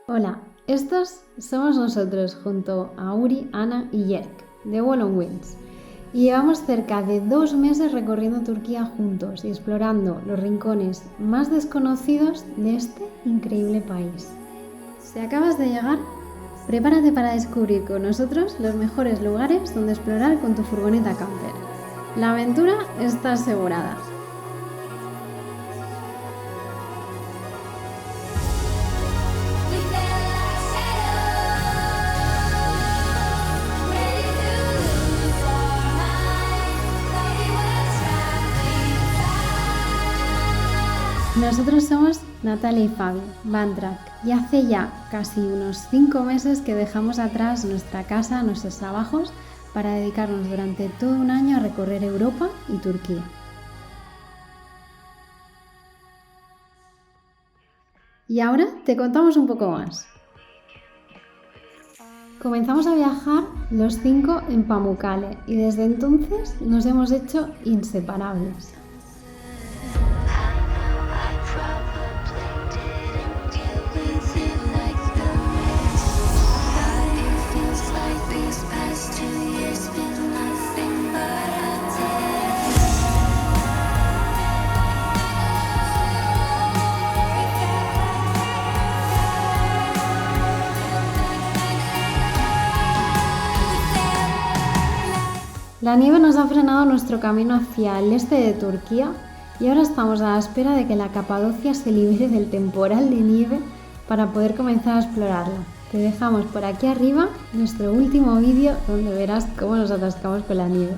Hola, estos somos nosotros junto a Uri, Ana y Yerk de Wall on Wheels y llevamos cerca de 2 meses recorriendo Turquía juntos y explorando los rincones más desconocidos de este increíble país. Si acabas de llegar, prepárate para descubrir con nosotros los mejores lugares donde explorar con tu furgoneta camper. La aventura está asegurada. Nosotros somos Natalia y Fabi, Van-Track, y hace ya casi unos 5 meses que dejamos atrás nuestra casa, nuestros trabajos, para dedicarnos durante todo un año a recorrer Europa y Turquía. Y ahora te contamos un poco más. Comenzamos a viajar los 5 en Pamukkale y desde entonces nos hemos hecho inseparables. La nieve nos ha frenado nuestro camino hacia el este de Turquía y ahora estamos a la espera de que la Capadocia se libere del temporal de nieve para poder comenzar a explorarla. Te dejamos por aquí arriba nuestro último vídeo donde verás cómo nos atascamos con la nieve.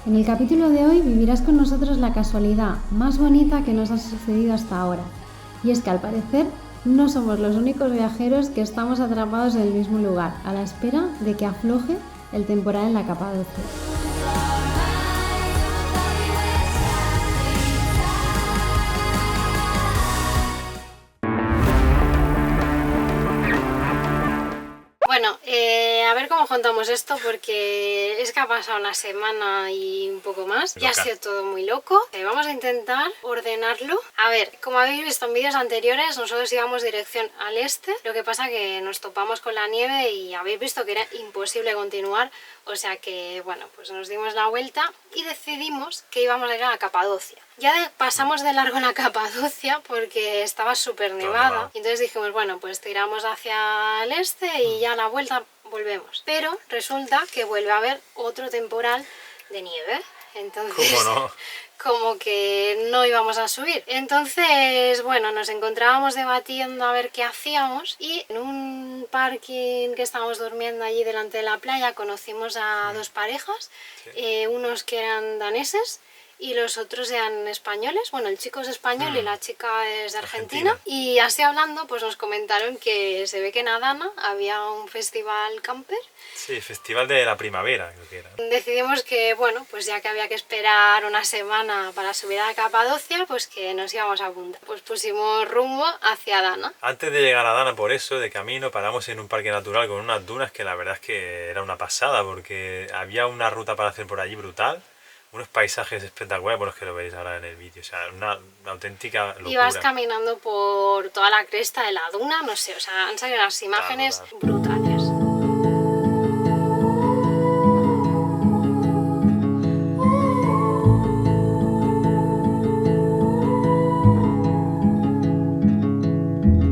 En el capítulo de hoy vivirás con nosotros la casualidad más bonita que nos ha sucedido hasta ahora, y es que al parecer no somos los únicos viajeros que estamos atrapados en el mismo lugar, a la espera de que afloje el temporal en la Capadocia. Bueno, a ver cómo contamos esto, porque es que ha pasado una semana y un poco más. Ya ha sido todo muy loco. Vamos a intentar ordenarlo. A ver, como habéis visto en vídeos anteriores, nosotros íbamos dirección al este. Lo que pasa que nos topamos con la nieve y habéis visto que era imposible continuar. O sea que, bueno, pues nos dimos la vuelta y decidimos que íbamos a ir a la Capadocia. Ya pasamos de largo la Capadocia porque estaba súper nevada. Y entonces dijimos, bueno, pues tiramos hacia el este y ya a la vuelta volvemos. Pero resulta que vuelve a haber otro temporal de nieve. Entonces, ¿cómo no? Como que no íbamos a subir. Entonces, bueno, nos encontrábamos debatiendo a ver qué hacíamos y en un parking que estábamos durmiendo allí delante de la playa conocimos a 2 parejas, unos que eran daneses y los otros eran españoles. Bueno, el chico es español y la chica es de Argentina. Y así hablando, pues nos comentaron que se ve que en Adana había un festival camper. Sí, festival de la primavera, creo que era. Decidimos que, bueno, pues ya que había que esperar una semana para subir a la Capadocia, pues que nos íbamos a apuntar. Pues pusimos rumbo hacia Adana. Antes de llegar a Adana, por eso, de camino, paramos en un parque natural con unas dunas que la verdad es que era una pasada, porque había una ruta para hacer por allí brutal. Unos paisajes espectaculares, bueno, es que lo veréis ahora en el vídeo, o sea, una auténtica locura. Y vas caminando por toda la cresta de la duna, no sé, o sea, han salido unas imágenes brutales.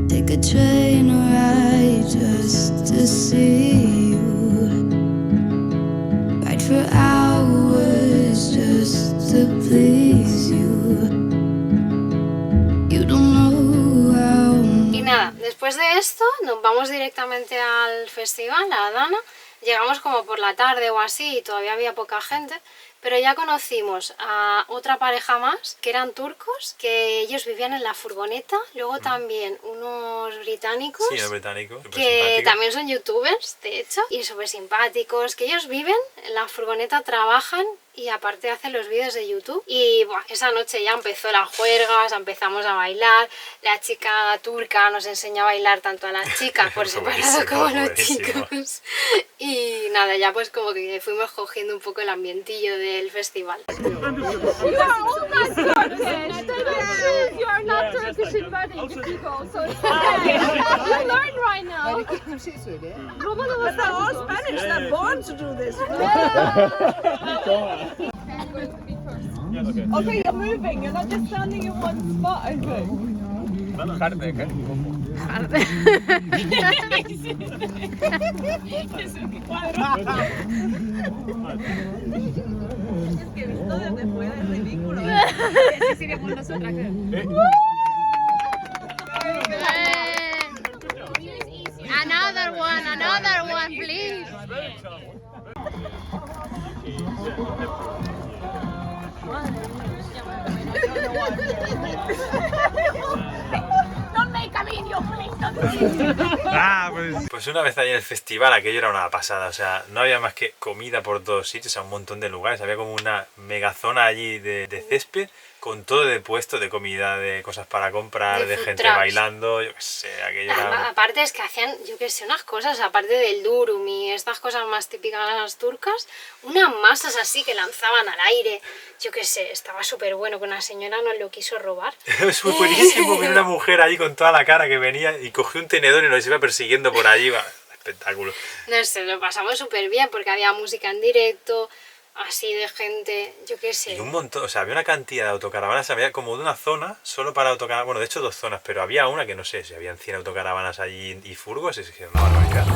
Take a train ride just to see you, ride for hours just to please you. You don't know how. Y nada, después de esto nos vamos directamente al festival, a Adana. Llegamos como por la tarde o así y todavía había poca gente. Pero ya conocimos a otra pareja más, que eran turcos, que ellos vivían en la furgoneta. Luego también unos británicos, sí, los británicos que también son youtubers, de hecho, y súper simpáticos, que ellos viven en la furgoneta, trabajan y aparte hacen los vídeos de YouTube. Y buah, esa noche ya empezó la juerga, empezamos a bailar. La chica turca nos enseñó a bailar tanto a las chicas por separado como a los chicos. Y nada, ya pues como que fuimos cogiendo un poco el ambientillo del festival. You are all not Turkish. You are not Turkish. Turkish inverting the people, so you learn right now. Bir şey söyle. Romanova They're all Spanish. They're born to do this. Okay, you're moving. You're not just standing in one spot. Okay. Another one, please. Pues una vez ahí en el festival aquello era una pasada, o sea, no había más que comida por todos sitios, o sea, un montón de lugares, había como una megazona allí de césped con todo de puestos de comida, de cosas para comprar, de food gente trucks. bailando, yo qué sé, aquello era... Aparte es que hacían, yo qué sé, unas cosas, aparte del durum y estas cosas más típicas turcas, unas masas así que lanzaban al aire, yo qué sé, estaba súper bueno, que una señora nos lo quiso robar. Es buenísimo ver una mujer ahí con toda la cara que venía y cogió un tenedor y nos iba persiguiendo por allí, va, espectáculo. No sé, lo pasamos súper bien porque había música en directo, así de gente, yo qué sé. Y un montón, o sea, había una cantidad de autocaravanas, había como de una zona solo para autocaravanas, bueno, de hecho 2 zonas, pero había una que no sé, si habían 100 autocaravanas allí y furgos, es que una barbaridad.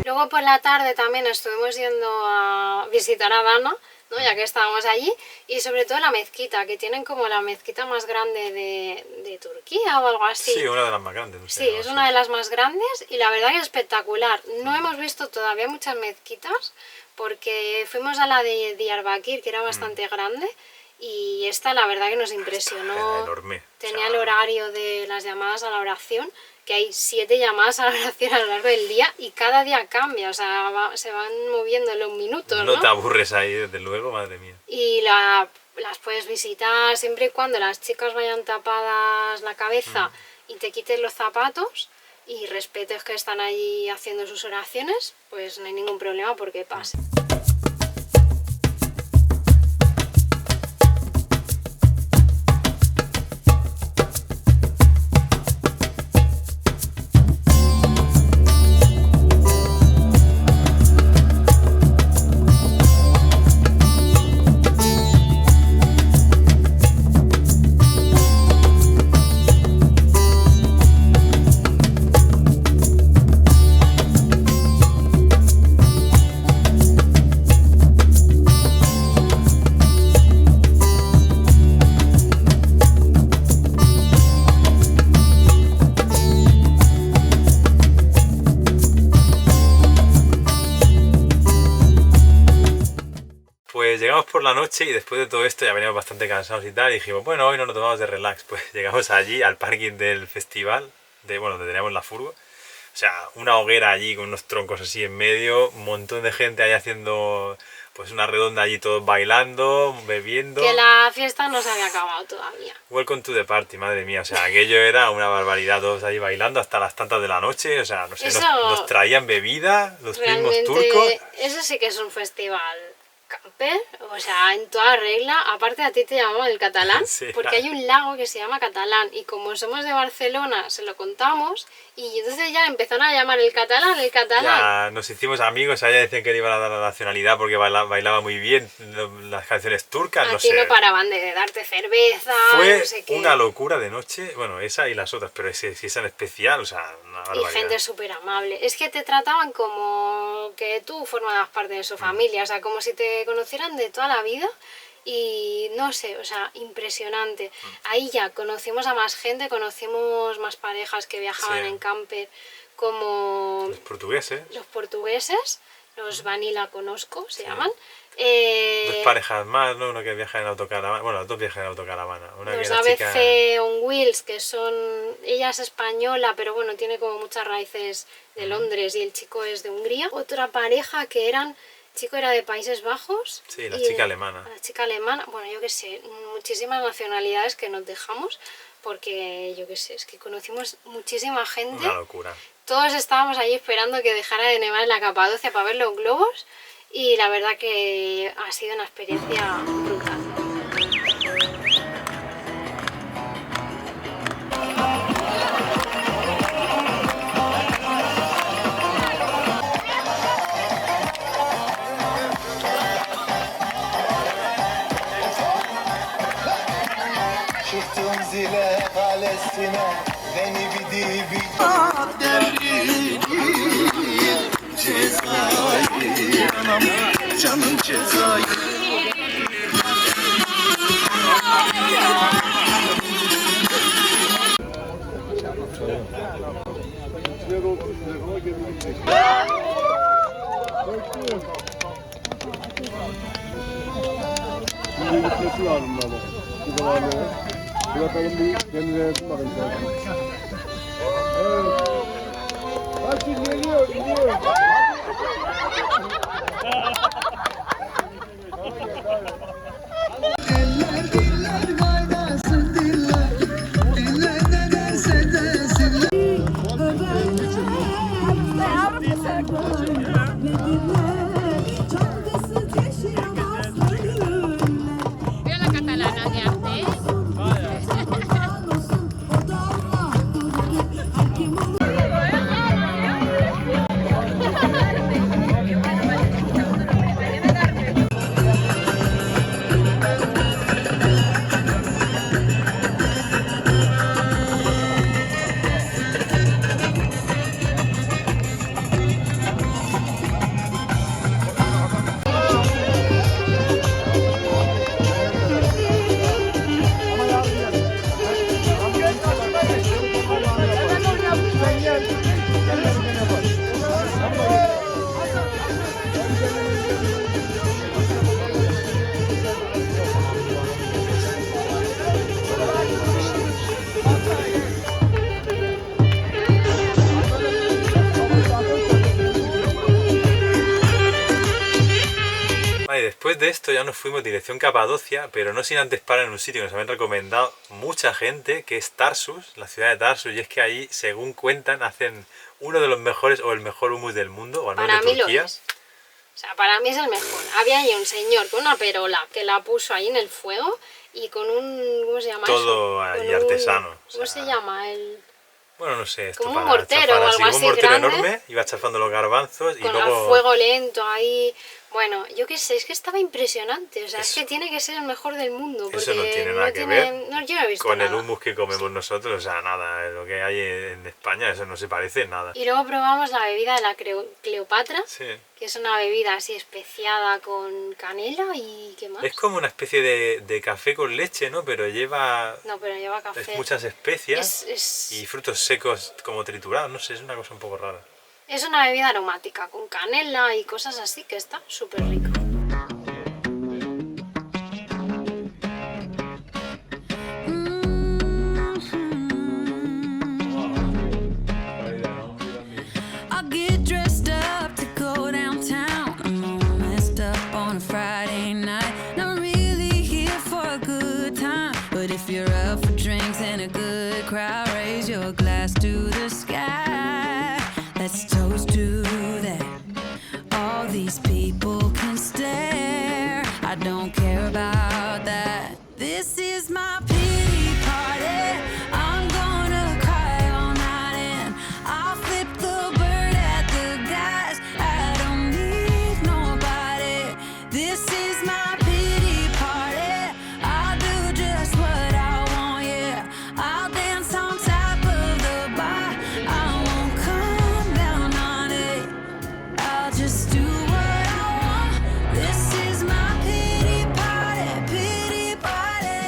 Luego por la tarde también estuvimos yendo a visitar a Dana, ¿no? Ya que estábamos allí, y sobre todo la mezquita, que tienen como la mezquita más grande de Turquía o algo así. Sí, una de las más grandes. No sé, Sí, algo es así. una de las más grandes y la verdad que es espectacular. No hemos visto todavía muchas mezquitas porque fuimos a la de Diyarbakir, que era bastante grande, y esta la verdad que nos impresionó. Era enorme. Tenía O sea, el horario de las llamadas a la oración, que hay 7 llamadas a la oración a lo largo del día y cada día cambia, o sea, se van moviendo los minutos, ¿no? No te aburres ahí, desde luego, madre mía. Y las puedes visitar siempre y cuando las chicas vayan tapadas la cabeza y te quiten los zapatos y respetes que están allí haciendo sus oraciones, pues no hay ningún problema porque pase. Pues llegamos por la noche y después de todo esto ya veníamos bastante cansados y tal, y dijimos, bueno, hoy no nos tomamos de relax. Pues llegamos allí al parking del festival, bueno, donde teníamos la furgo. O sea, una hoguera allí con unos troncos así en medio, un montón de gente ahí haciendo pues una redonda allí, todos bailando, bebiendo. Que la fiesta no se había acabado todavía. Welcome to the party, madre mía. O sea, aquello era una barbaridad, todos ahí bailando hasta las tantas de la noche. O sea, no sé, Eso nos traían bebida, los mismos Realmente, turcos. eso sí que es un festival camper, o sea, en toda regla. Aparte a ti te llamaban el catalán, Sí. porque hay un lago que se llama Catalán y como somos de Barcelona se lo contamos y entonces ya empezaron a llamar el catalán. Ya nos hicimos amigos, a ella decían que le iban a dar la nacionalidad porque bailaba muy bien las canciones turcas, A no ti sé. no paraban de darte cerveza, Fue no sé qué. una locura de noche, bueno, esa y las otras, pero si esa en especial, o sea, una Y barbaridad. gente súper amable. Es que te trataban como que tú formabas parte de su familia, o sea, como si te conocieran de toda la vida. Y no sé, o sea, impresionante. Ahí ya conocimos a más gente, conocimos más parejas que viajaban Sí. en camper, como Los portugueses, los portugueses, los Vanilla Conozco se llaman. dos parejas más, ¿no? Uno que viaja en autocaravana, bueno, los dos viajan en autocaravana. Una Los que la chica... ABC on Wheels, que son... Ella es española, pero bueno, tiene como muchas raíces de Londres y el chico es de Hungría. Otra pareja que eran... El chico era de Países Bajos. Sí, la y chica alemana. La chica alemana, bueno, yo qué sé, muchísimas nacionalidades que nos dejamos, porque yo qué sé, es que conocimos muchísima gente. Una locura. Todos estábamos ahí esperando que dejara de nevar en la Capadocia para ver los globos y la verdad que ha sido una experiencia brutal. شفتهم زيلة فلسطين بني بدي بي canım Cezayir Gitmesi lazım böyle. Bu kadar böyle. Bırakalım bir kendine yapın bakın. Evet. Bak şimdi geliyor, gidiyor. Eller diller kaynasın diller Diller ne derse desinler Veo la catalana de arte. Vale, después de esto ya nos fuimos dirección Capadocia, pero no sin antes parar en un sitio que nos habían recomendado mucha gente, que es Tarsus, la ciudad de Tarsus, y es que ahí, según cuentan, hacen uno de los mejores o el mejor hummus del mundo, o al menos Para de mí lo Turquía. es. O sea, para mí es el mejor. Había ahí un señor con una perola que la puso ahí en el fuego y con un... ¿Cómo se llama Todo eso? ahí Con un- artesano, o ¿Cómo sea, se llama? El... Bueno, no sé, esto Como un para mortero chafar o así, algo como un así mortero grande. enorme, iba chafando los garbanzos y Con luego... el fuego lento ahí. Bueno, yo qué sé, es que estaba impresionante. O sea, es Eso- que tiene que ser el mejor del mundo. Porque Eso no tiene nada que tiene- ver No, yo no he visto con el nada. hummus que comemos nosotros, o sea, nada, lo que hay en España, eso no se parece en nada. Y luego probamos la bebida de la Cleopatra, Sí. que es una bebida así especiada con canela y ¿qué más? Es como una especie de café con leche, ¿no? Pero lleva No, pero lleva café. muchas especias Es- y frutos secos como triturados, no sé, es una cosa un poco rara. Es una bebida aromática con canela y cosas así que está súper rica. I get dressed up to go downtown. I'm all messed up on a Friday night. Not really here for a good time, but if you're up for drinks and a good crowd, raise your glass to the sky. Let's toast to that. All these people can stare just do what I want. This is my pity party, pity party.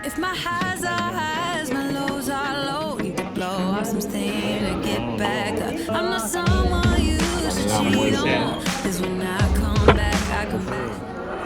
If my highs are highs, my lows are low. Need to blow off some steam to get back up. I'm not someone you should cheat on. 'Cause when I come back